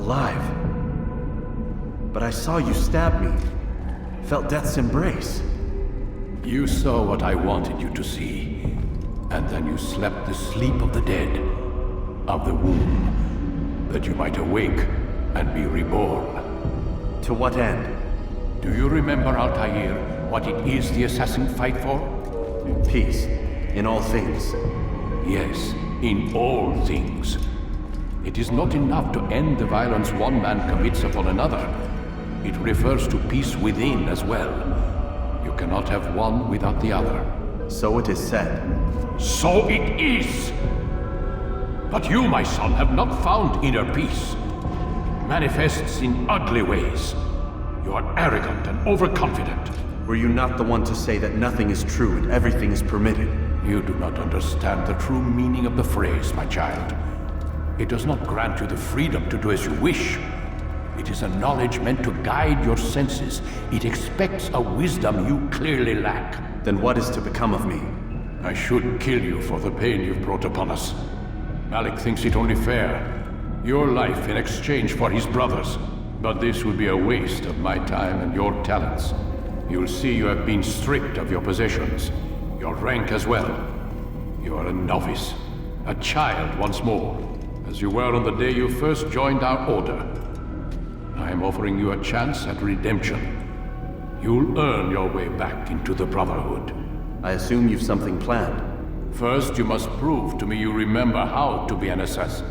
Alive. But I saw you stab me. Felt death's embrace. You saw what I wanted you to see. And then you slept the sleep of the dead, of the womb, that you might awake and be reborn. To what end? Do you remember, Altair, what it is the assassins fight for? Peace. In all things. Yes, in all things. It is not enough to end the violence one man commits upon another. It refers to peace within as well. You cannot have one without the other. So it is said. So it is! But you, my son, have not found inner peace. It manifests in ugly ways. You are arrogant and overconfident. Were you not the one to say that nothing is true and everything is permitted? You do not understand the true meaning of the phrase, my child. It does not grant you the freedom to do as you wish. It is a knowledge meant to guide your senses. It expects a wisdom you clearly lack. Then what is to become of me? I should kill you for the pain you've brought upon us. Malik thinks it only fair. Your life in exchange for his brother's. But this would be a waste of my time and your talents. You'll see you have been stripped of your possessions. Your rank as well. You are a novice. A child once more. As you were on the day you first joined our order. I am offering you a chance at redemption. You'll earn your way back into the Brotherhood. I assume you've something planned. First, you must prove to me you remember how to be an assassin.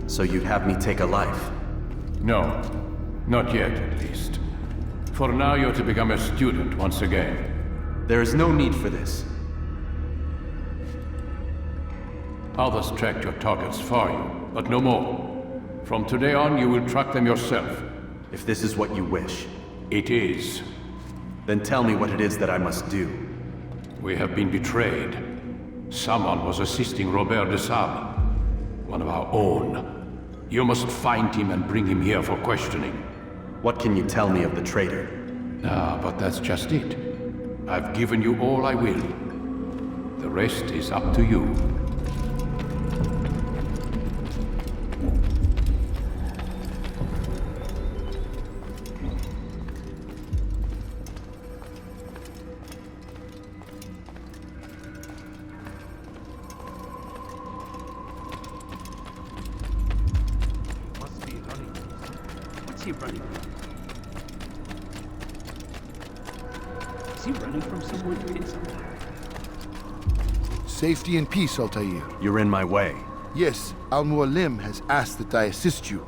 So you'd have me take a life? No. Not yet, at least. For now, you're to become a student once again. There is no need for this. Others tracked your targets for you, but no more. From today on, you will track them yourself. If this is what you wish. It is. Then tell me what it is that I must do. We have been betrayed. Someone was assisting Robert de Sable, one of our own. You must find him and bring him here for questioning. What can you tell me of the traitor? But that's just it. I've given you all I will. The rest is up to you. Is he running from someone inside? Safety and peace, Altair. You're in my way. Yes, Al-Mualim has asked that I assist you.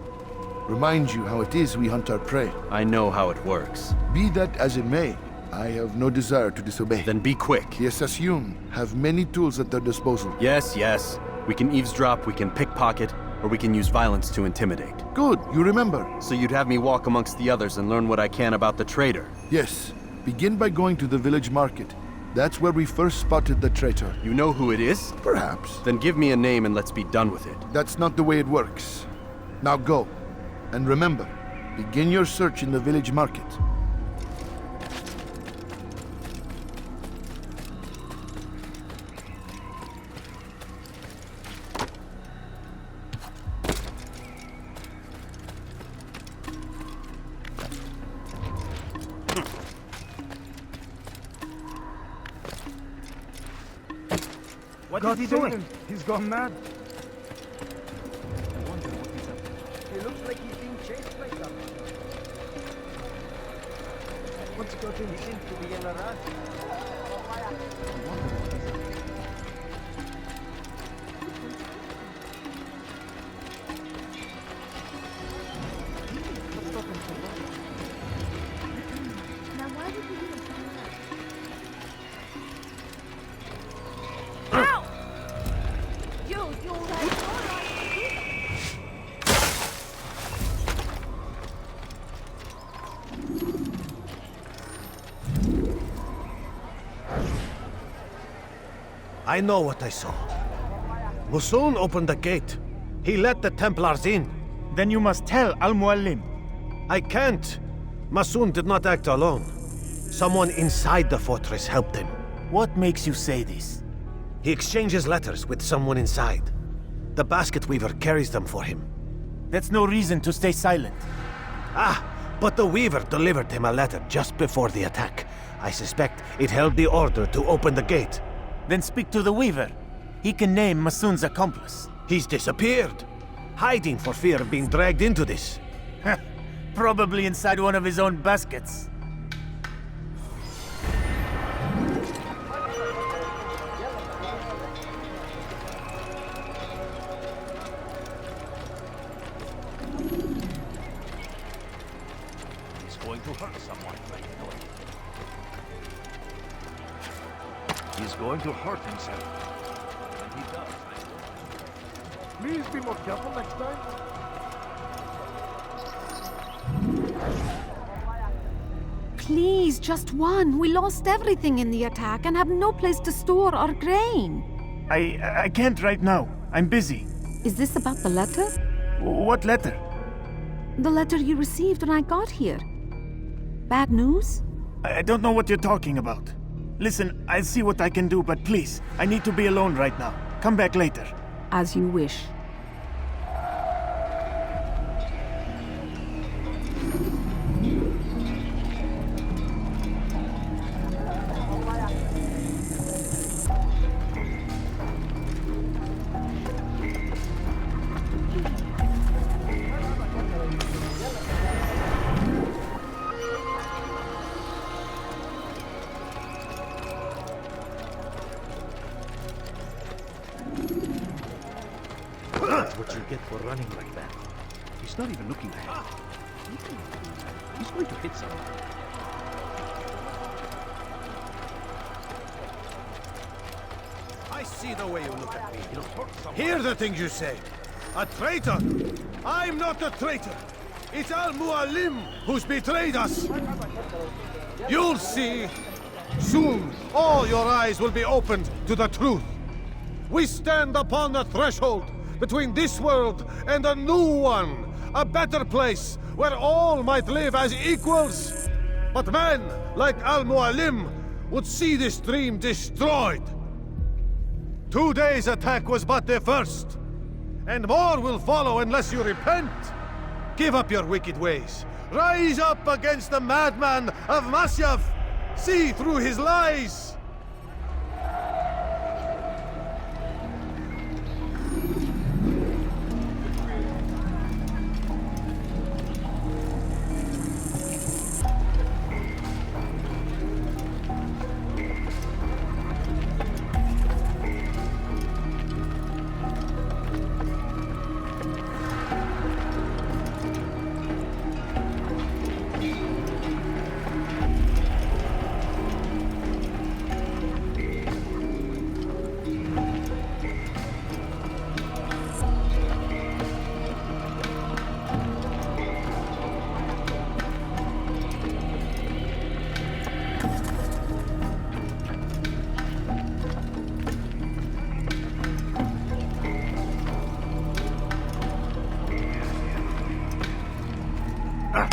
Remind you how it is we hunt our prey. I know how it works. Be that as it may, I have no desire to disobey. Then be quick. The Assassin have many tools at their disposal. Yes. We can eavesdrop, we can pickpocket, or we can use violence to intimidate. Good, you remember. So you'd have me walk amongst the others and learn what I can about the traitor? Yes. Begin by going to the village market. That's where we first spotted the traitor. You know who it is? Perhaps. Then give me a name and let's be done with it. That's not the way it works. Now go. And remember, begin your search in the village market. What is he doing? He's gone mad. He looks like he's being chased by someone. What's got him? He seems to be in a rush. Now why did you do this? I know what I saw. Musoon opened the gate. He let the Templars in. Then you must tell Al-Mualim. I can't. Masoon did not act alone. Someone inside the fortress helped him. What makes you say this? He exchanges letters with someone inside. The basket weaver carries them for him. That's no reason to stay silent. Ah, but the weaver delivered him a letter just before the attack. I suspect it held the order to open the gate. Then speak to the Weaver. He can name Masoon's accomplice. He's disappeared, hiding for fear of being dragged into this. Probably inside one of his own baskets. He's going to hurt someone, I know it. He's going to hurt himself. When he does, Please be more careful next time. Please, just one. We lost everything in the attack and have no place to store our grain. I can't right now. I'm busy. Is this about the letter? What letter? The letter you received when I got here. Bad news? I don't know what you're talking about. Listen, I'll see what I can do, but please, I need to be alone right now. Come back later. As you wish. that's what you get for running like that. He's not even looking ahead. He's going to hit someone. I see the way you look at me. Hear the things you say. A traitor? I'm not a traitor. It's Al-Mualim who's betrayed us. You'll see. Soon, all your eyes will be opened to the truth. We stand upon the threshold between this world and a new one, a better place where all might live as equals. But men like Al-Mualim would see this dream destroyed. Today's attack was but the first, and more will follow unless you repent. Give up your wicked ways. Rise up against the madman of Masyaf. See through his lies.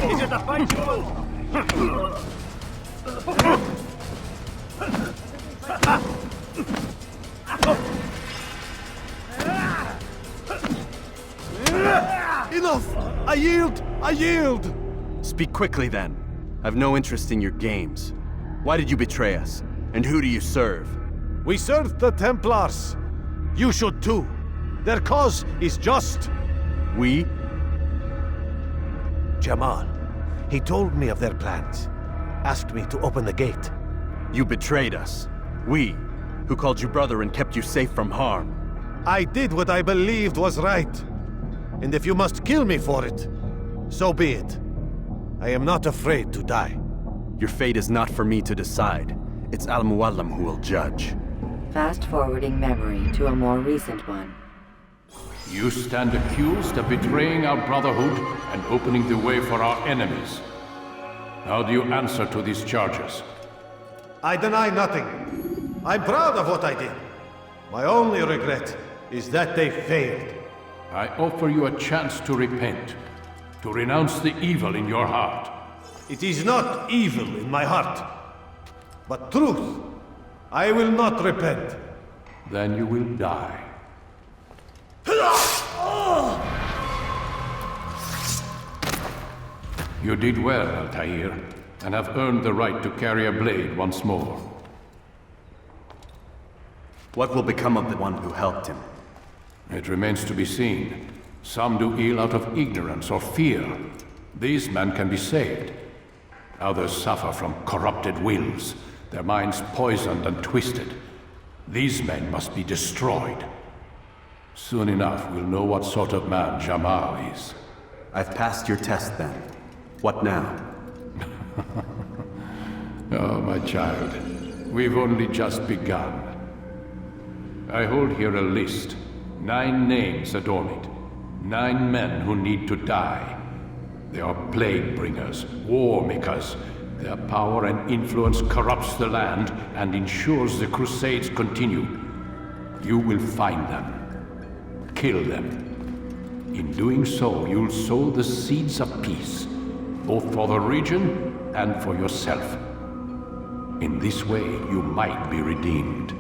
Is it a fight you want? Enough! I yield! I yield! Speak quickly then. I've no interest in your games. Why did you betray us? And who do you serve? We serve the Templars. You should too. Their cause is just. We? Jamal. He told me of their plans. Asked me to open the gate. You betrayed us. We, who called you brother and kept you safe from harm. I did what I believed was right. And if you must kill me for it, so be it. I am not afraid to die. Your fate is not for me to decide. It's Al-Mualim who will judge. Fast-forwarding memory to a more recent one. You stand accused of betraying our brotherhood and opening the way for our enemies. How do you answer to these charges? I deny nothing. I'm proud of what I did. My only regret is that they failed. I offer you a chance to repent, to renounce the evil in your heart. It is not evil in my heart, but truth. I will not repent. Then you will die. You did well, Altair, and have earned the right to carry a blade once more. What will become of the one who helped him? It remains to be seen. Some do ill out of ignorance or fear. These men can be saved. Others suffer from corrupted wills, their minds poisoned and twisted. These men must be destroyed. Soon enough, we'll know what sort of man Jamal is. I've passed your test then. What now? Oh, my child. We've only just begun. I hold here a list. 9 names adorn it. 9 men who need to die. They are plague bringers, war makers. Their power and influence corrupts the land and ensures the Crusades continue. You will find them. Kill them. In doing so, you'll sow the seeds of peace, both for the region and for yourself. In this way, you might be redeemed.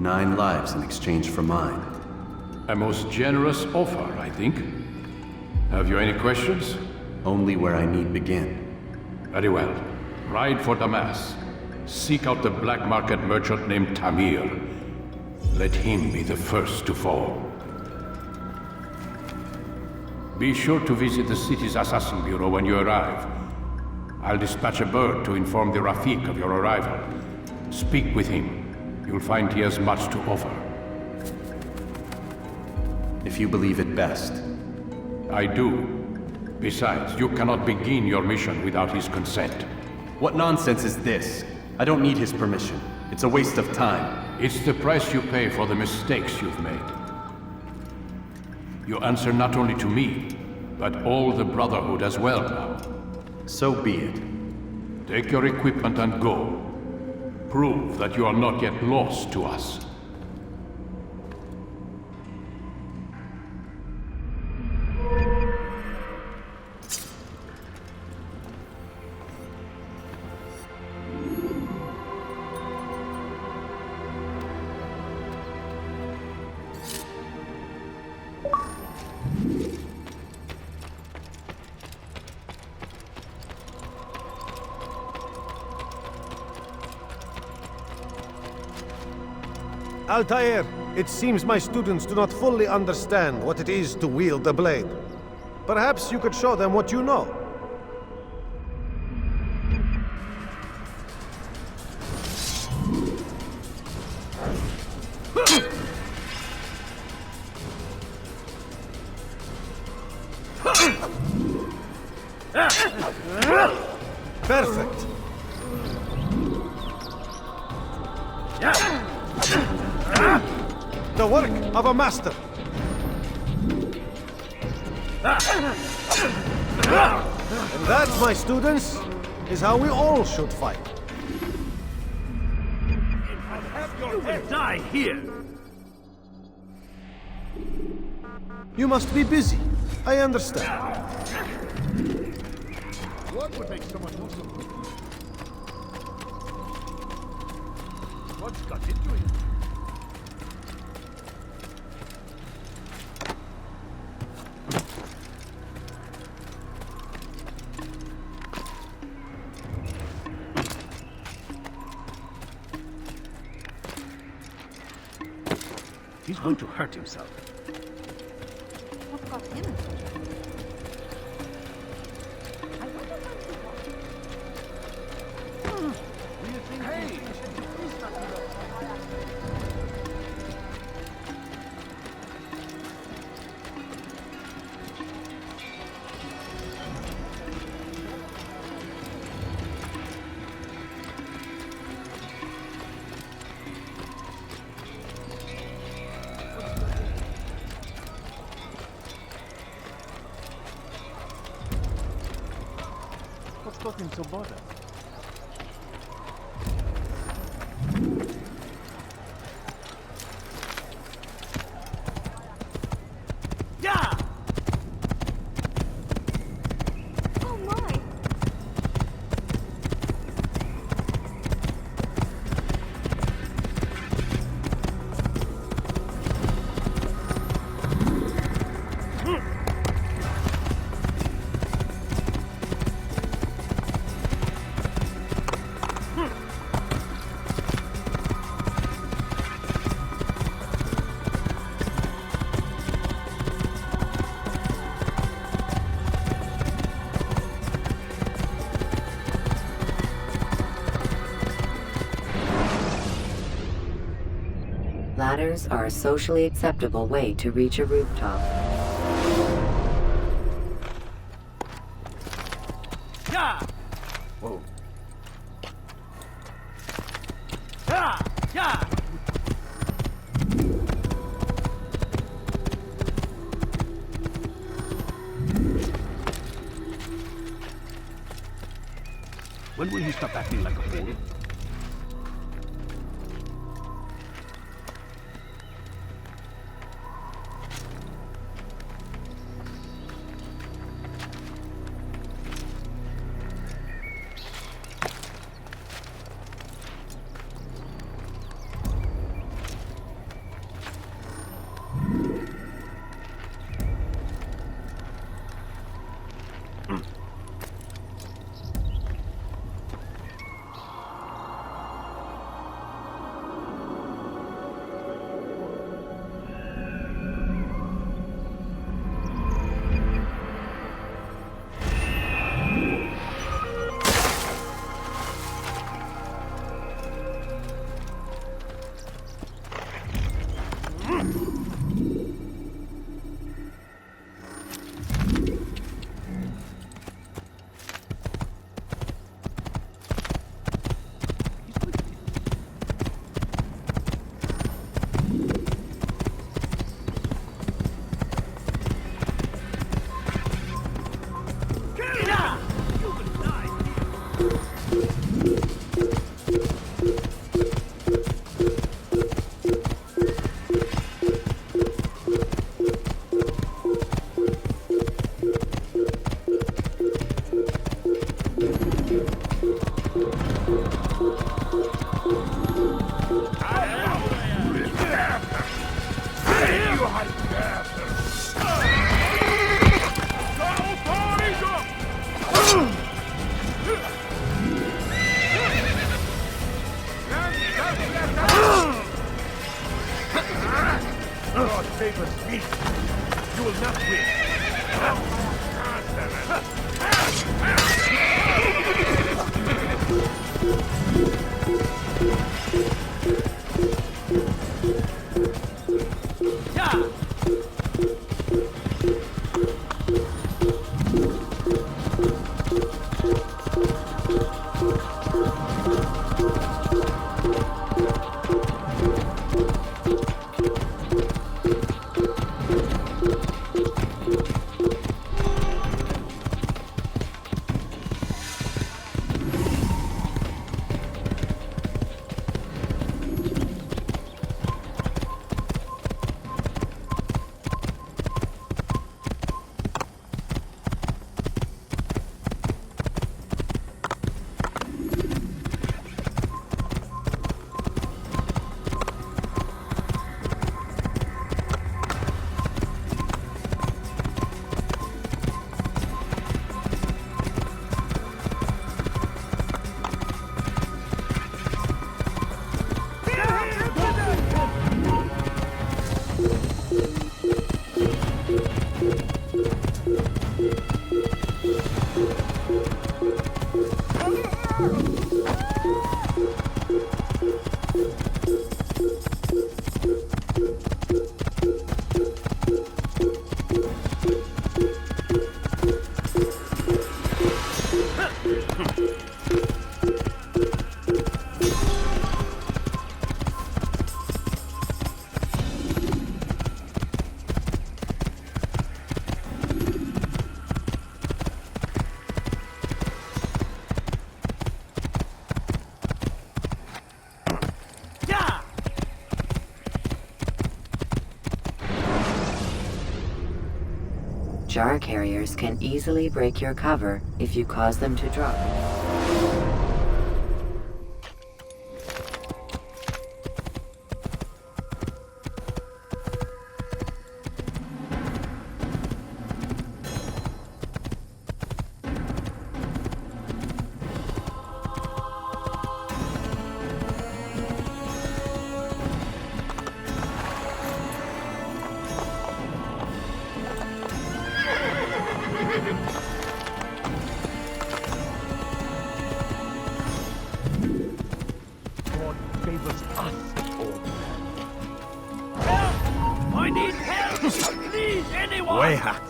9 lives in exchange for mine. A most generous offer, I think. Have you any questions? Only where I need begin. Very well. Ride for Damas. Seek out the black market merchant named Tamir. Let him be the first to fall. Be sure to visit the city's assassin bureau when you arrive. I'll dispatch a bird to inform the Rafik of your arrival. Speak with him. You'll find he has much to offer. If you believe it best. I do. Besides, you cannot begin your mission without his consent. What nonsense is this? I don't need his permission. It's a waste of time. It's the price you pay for the mistakes you've made. You answer not only to me, but all the Brotherhood as well now. So be it. Take your equipment and go. Prove that you are not yet lost to us. Altair, it seems my students do not fully understand what it is to wield the blade. Perhaps you could show them what you know. Perfect. The work of a master. And that, my students, is how we all should fight. You will die here. You must be busy. I understand. What would make someone do something? What's got into him? He's going to hurt himself. What got him in such a hurry? I wonder when he got... Hey! What's got him so bothered? Yeah! Oh my! ladders are a socially acceptable way to reach a rooftop. Yeah! Whoa. Yeah! Yeah! When will you stop acting like a fool? God favors me. You will not win. Jar carriers can easily break your cover if you cause them to drop. Please, anyone! Weha!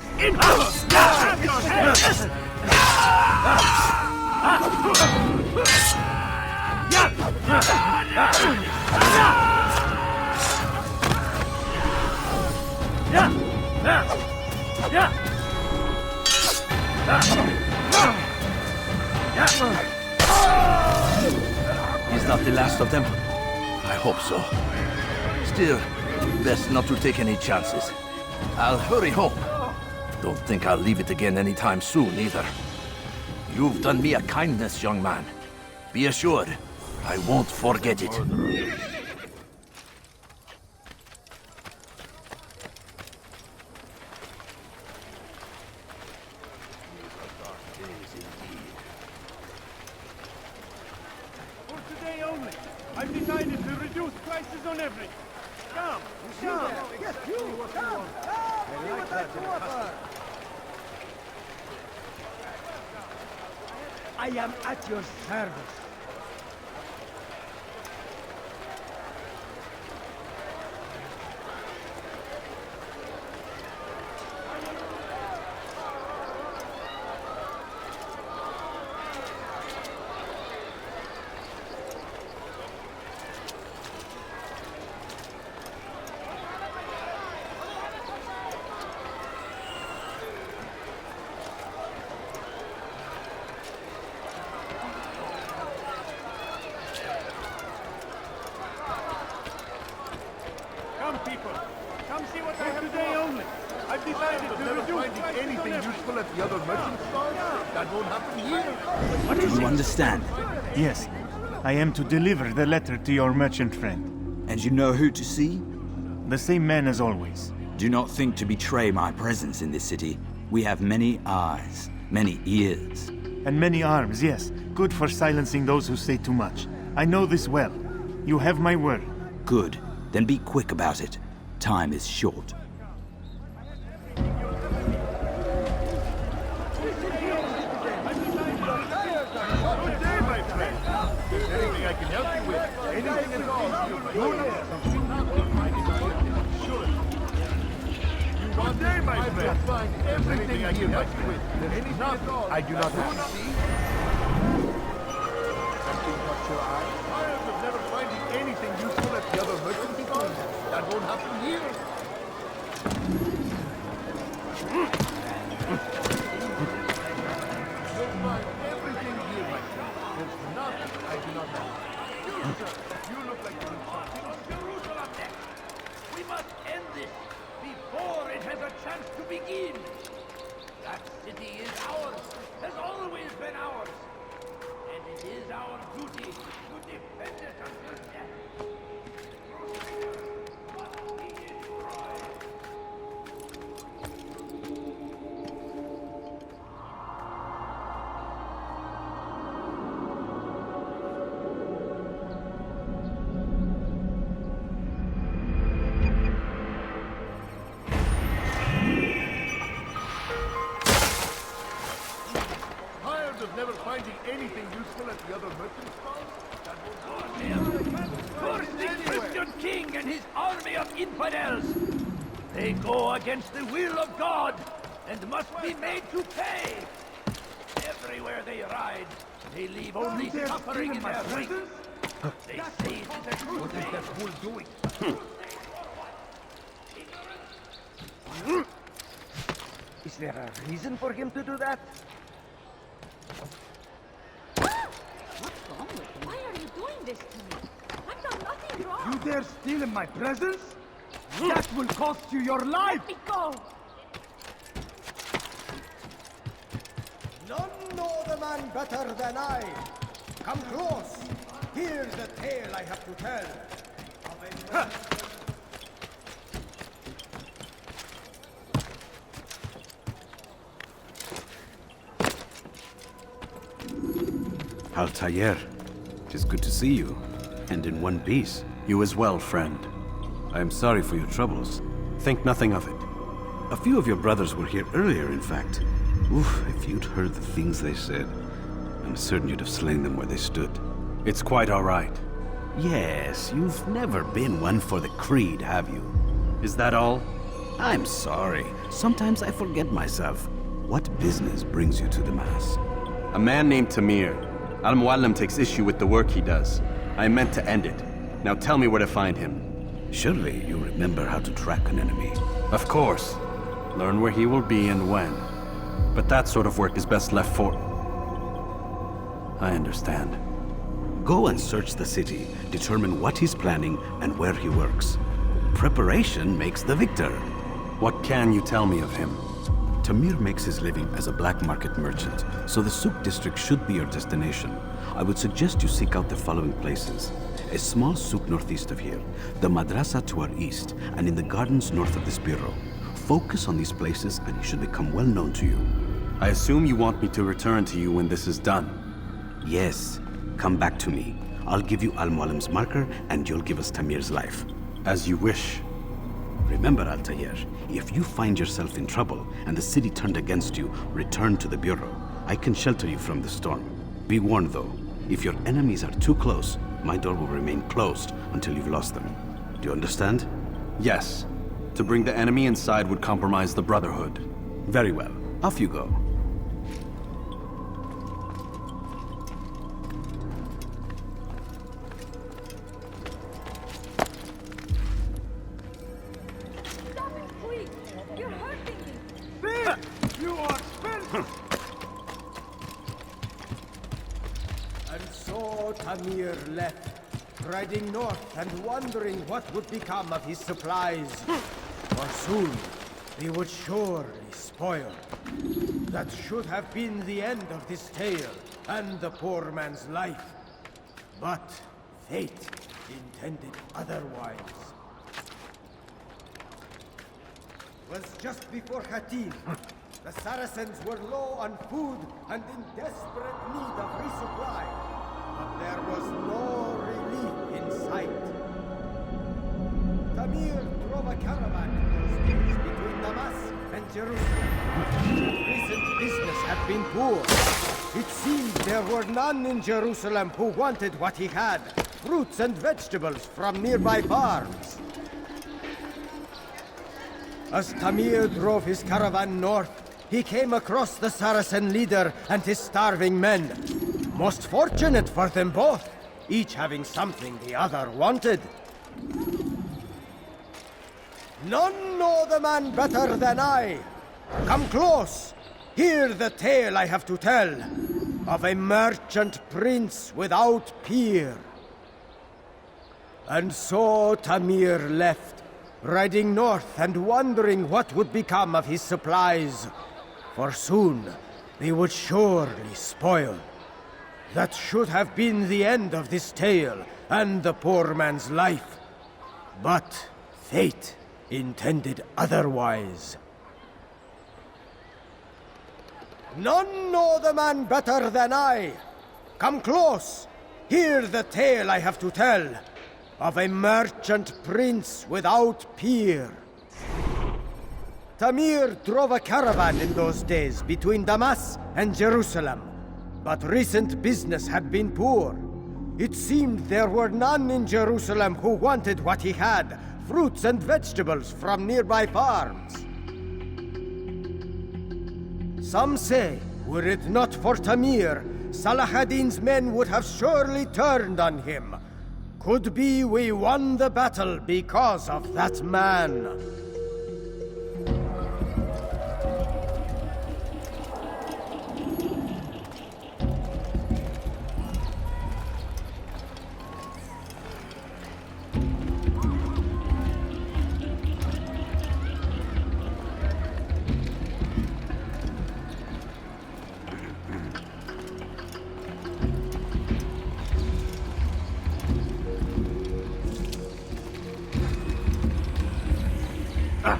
He's not the last of them. I hope so. Still, best not to take any chances. I'll hurry home. Don't think I'll leave it again anytime soon, either. You've done me a kindness, young man. Be assured, I won't forget it. For today only, I've decided to reduce prices on everything. Come, come. Yes, you! Come! See what I can offer! I am at your service. Come, people. Come see what I have today only. I've decided to reduce prices Anything on everything. useful at the other merchant stalls? That won't happen here. Do you understand? Yes, I am to deliver the letter to your merchant friend. And you know who to see? The same man as always. Do not think to betray my presence in this city. We have many eyes, many ears. And many arms, yes. Good for silencing those who say too much. I know this well. You have my word. Good. Then be quick about it. Time is short. Anything I can help you with? Anything at all? You want day, my friend? Find everything I can help you with. Anything at all? I do not have to see. Something caught your eye? Tired of never finding anything useful at the other merchant stalls? That won't happen here. You'll find everything here, my friend. There's nothing I do not have. You, sir, you look like you need something. Jerusalem next! We must end this before it has a chance to begin! That city is ours, has always been ours, and it is our duty to defend it until death. Must be destroyed. Tired of never finding anything useful at the other merchant stalls? That won't Curse the Christian king and his army of infidels! They go against the will of God and must be made to pay! Everywhere they ride, they leave only suffering in their wake. They say it is a good thing. fool doing? Is there a reason for him to do that? What's wrong with you? Why are you doing this to me? I've done nothing wrong. You dare steal in my presence? That will cost you your life! Let me go. None know the man better than I. Come close. Here's the tale I have to tell. Altair, it is good to see you, and in one piece. You as well, friend. I am sorry for your troubles. Think nothing of it. A few of your brothers were here earlier, in fact. Oof, if you'd heard the things they said, I'm certain you'd have slain them where they stood. It's quite all right. Yes, you've never been one for the creed, have you? Is that all? I'm sorry. Sometimes I forget myself. What business brings you to Damas? A man named Tamir. Al-Mualim takes issue with the work he does. I meant to end it. Now tell me where to find him. Surely you remember how to track an enemy. Of course. Learn where he will be and when. But that sort of work is best left for... I understand. Go and search the city, determine what he's planning and where he works. Preparation makes the victor. What can you tell me of him? Tamir makes his living as a black market merchant, so the Souk district should be your destination. I would suggest you seek out the following places. A small souk northeast of here, the madrasa to our east, and in the gardens north of this bureau. Focus on these places and he should become well known to you. I assume you want me to return to you when this is done. Yes. Come back to me. I'll give you Al-Mualim's marker and you'll give us Tamir's life. As you wish. Remember, Altair, if you find yourself in trouble and the city turned against you, return to the Bureau. I can shelter you from the storm. Be warned though, if your enemies are too close, my door will remain closed until you've lost them. Do you understand? Yes. To bring the enemy inside would compromise the Brotherhood. Very well. Off you go. Tamir left, riding north and wondering what would become of his supplies. For soon, they would surely spoil. That should have been the end of this tale and the poor man's life. But fate intended otherwise. It was just before Hattin. The Saracens were low on food and in desperate need of resupply. But there was no relief in sight. Tamir drove a caravan in those days between Damas and Jerusalem. Recent business had been poor. It seemed there were none in Jerusalem who wanted what he had, fruits and vegetables from nearby farms. As Tamir drove his caravan north, he came across the Saracen leader and his starving men. Most fortunate for them both, each having something the other wanted. None know the man better than I. Come close. Hear the tale I have to tell of a merchant prince without peer. And so Tamir left, riding north and wondering what would become of his supplies. For soon they would surely spoil. That should have been the end of this tale and the poor man's life. But fate intended otherwise. None know the man better than I. Come close. Hear the tale I have to tell of a merchant prince without peer. Tamir drove a caravan in those days between Damas and Jerusalem. But recent business had been poor. It seemed there were none in Jerusalem who wanted what he had, fruits and vegetables from nearby farms. Some say, were it not for Tamir, Salah ad-Din's men would have surely turned on him. Could be we won the battle because of that man.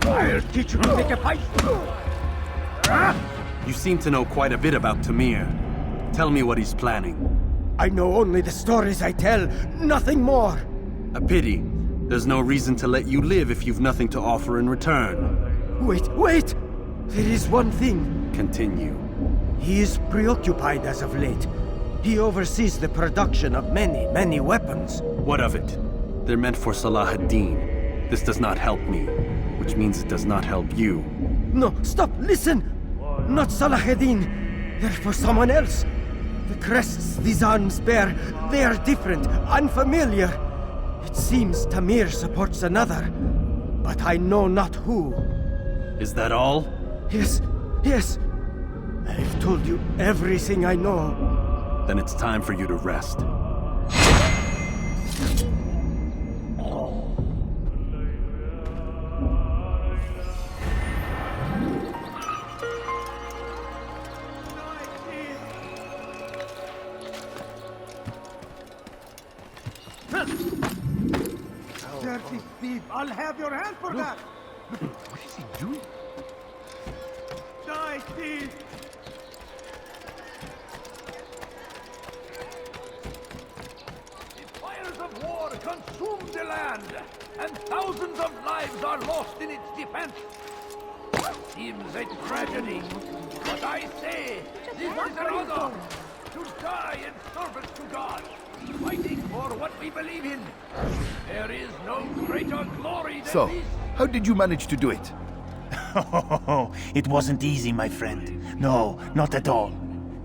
I'll teach you to take a fight! You seem to know quite a bit about Tamir. Tell me what he's planning. I know only the stories I tell, nothing more. A pity. There's no reason to let you live if you've nothing to offer in return. Wait! There is one thing. Continue. He is preoccupied as of late. He oversees the production of many weapons. What of it? They're meant for Salah ad-Din. This does not help me. which means it does not help you. No, stop, listen! Not Salahuddin. They're for someone else. The crests these arms bear, they are different, unfamiliar. It seems Tamir supports another, but I know not who. Is that all? Yes, yes. I've told you everything I know. Then it's time for you to rest. Dirty thief! I'll have your hand for that! What is he doing? Die, thief! The fires of war consume the land, and thousands of lives are lost in its defense. Seems a tragedy, but I say this is an honor to die in service to God, fighting for what we believe in. There is no greater glory than So, this. how did you manage to do it? It wasn't easy, my friend. No, not at all.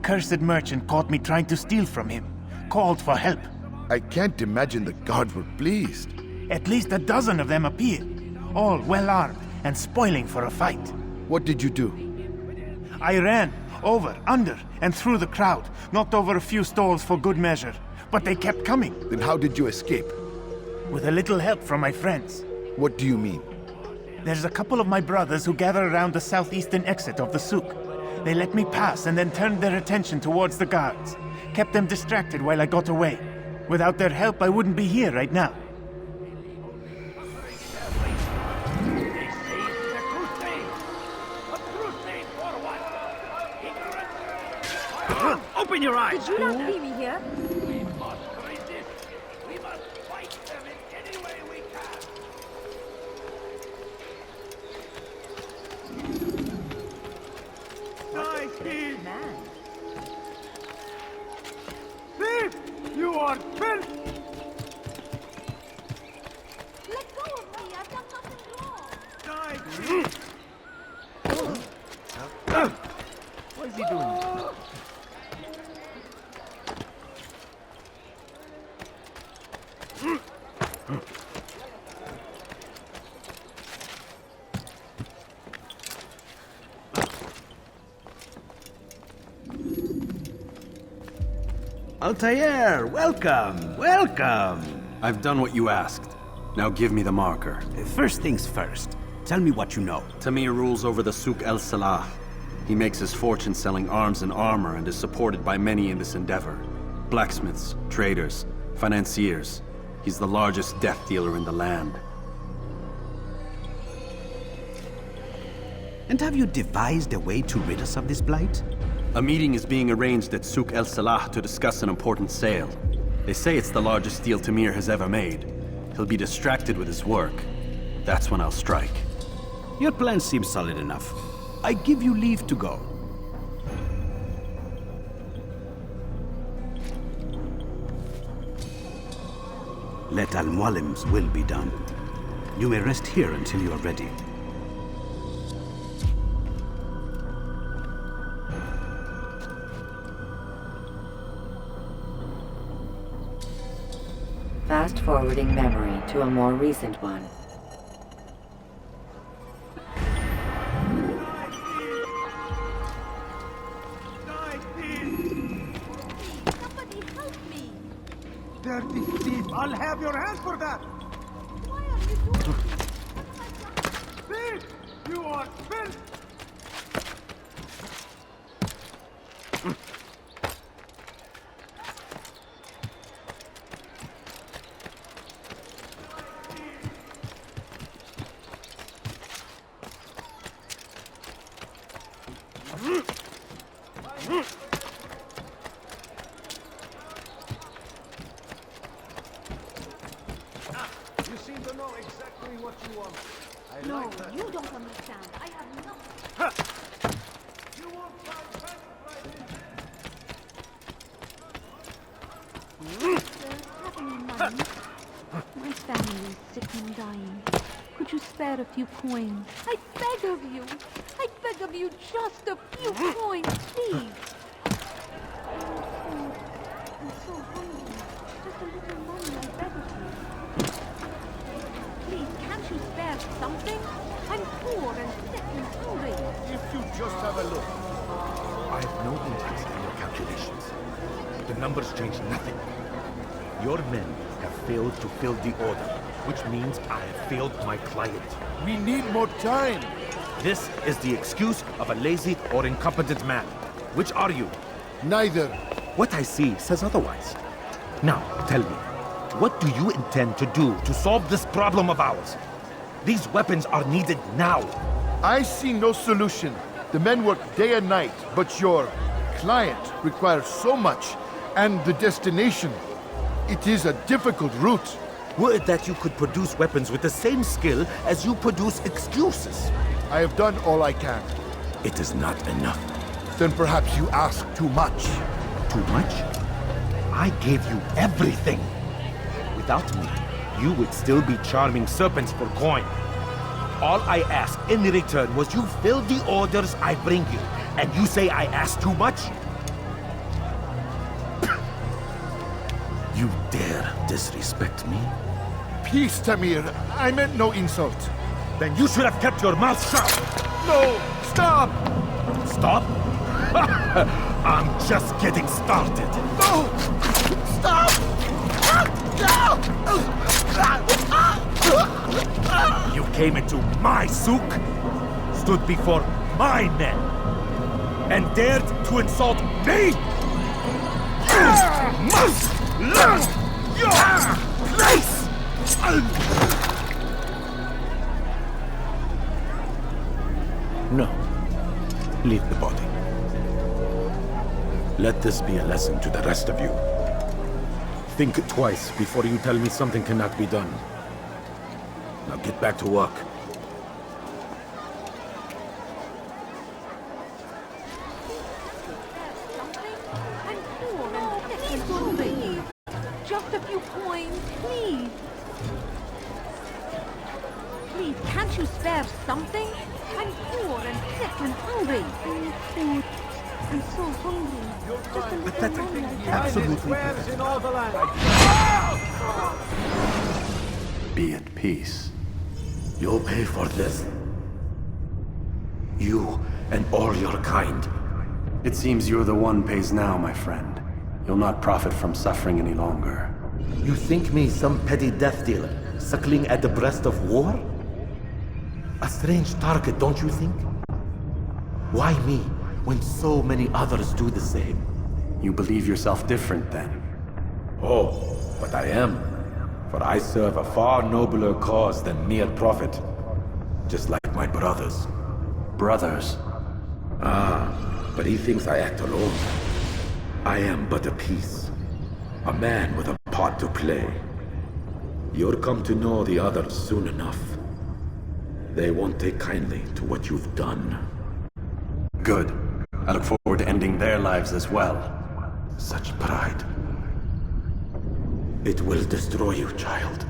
Cursed merchant caught me trying to steal from him. Called for help. I can't imagine the guards were pleased. At least a dozen of them appeared. All well armed and spoiling for a fight. What did you do? I ran over, under, and through the crowd. Knocked over a few stalls for good measure. But they kept coming. Then how did you escape? With a little help from my friends. What do you mean? There's a couple of my brothers who gather around the southeastern exit of the souk. They let me pass and then turned their attention towards the guards. Kept them distracted while I got away. Without their help, I wouldn't be here right now. Open your eyes! Did you not see me here? We must resist. We must fight them in any way we can. Die, thief! Man. Thief! You are filth! Let go of me! I've done nothing wrong! Die, thief! What is he doing? Altair, welcome, welcome. I've done what you asked. Now give me the marker. First things first, tell me what you know. Tamir rules over the Souk El Salah. He makes his fortune selling arms and armor and is supported by many in this endeavor. Blacksmiths, traders, financiers. He's the largest death dealer in the land. And have you devised a way to rid us of this blight? A meeting is being arranged at Souk El Salah to discuss an important sale. They say it's the largest deal Tamir has ever made. He'll be distracted with his work. That's when I'll strike. Your plan seems solid enough. I give you leave to go. Let Al-Mualim's will be done. You may rest here until you are ready. Fast-forwarding memory to a more recent one. Die, thief! Somebody help me! Dirty thief! I'll have your hand for that! Why are you doing this? Thief! You are filth! You seem to know exactly what you want. I No, like that. you don't understand. I have nothing. You won't find satisfied in Having money. My family is sick and dying. Could you spare a few coins? I beg of you. I beg of you, just a few coins, please. Oh, I'm so hungry. Just a little money, I beg of you. Please, can't you spare something? I'm poor and sick and hungry. If you just have a look. I have no interest in your calculations. The numbers change nothing. Your men have failed to fill the order, which means I have failed my client. We need more time. This is the excuse of a lazy or incompetent man. Which are you? Neither. What I see says otherwise. Now, tell me, what do you intend to do to solve this problem of ours? These weapons are needed now. I see no solution. The men work day and night, but your client requires so much, and the destination. It is a difficult route. Were it that you could produce weapons with the same skill as you produce excuses. I have done all I can. It is not enough. Then perhaps you ask too much. Too much? I gave you everything. Without me, you would still be charming serpents for coin. All I ask in return was you fill the orders I bring you, and you say I ask too much? You dare disrespect me? Peace, Tamir. I meant no insult. Then you should have kept your mouth shut! No! Stop! Stop? I'm just getting started. No! Stop! You came into my souk, stood before my men, and dared to insult me? You must learn your place! No. Leave the body. Let this be a lesson to the rest of you. Think twice before you tell me something cannot be done. Now get back to work. Just a few coins, please. Please, can't you spare something? I'm poor and sick and hungry. Food. I'm so hungry. Just a little money, I beg. Absolutely. In all the land. Be at peace. You'll pay for this. You and all your kind. It seems you're the one pays now, my friend. You'll not profit from suffering any longer. You think me some petty death dealer, suckling at the breast of war? A strange target, don't you think? Why me, when so many others do the same? You believe yourself different, then? Oh, but I am. For I serve a far nobler cause than mere profit. Just like my brothers. Brothers? Ah, but he thinks I act alone. I am but a piece. A man with a part to play. You'll come to know the others soon enough. They won't take kindly to what you've done. Good. I look forward to ending their lives as well. Such pride. It will destroy you, child.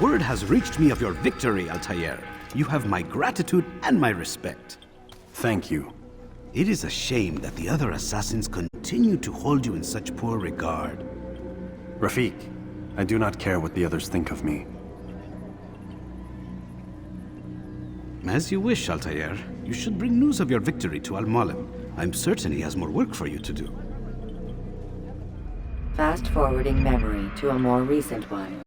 Word has reached me of your victory, Altair. You have my gratitude and my respect. Thank you. It is a shame that the other assassins continue to hold you in such poor regard. Rafik, I do not care what the others think of me. As you wish, Altair. You should bring news of your victory to Al-Mualim. I'm certain he has more work for you to do. Fast-forwarding memory to a more recent one.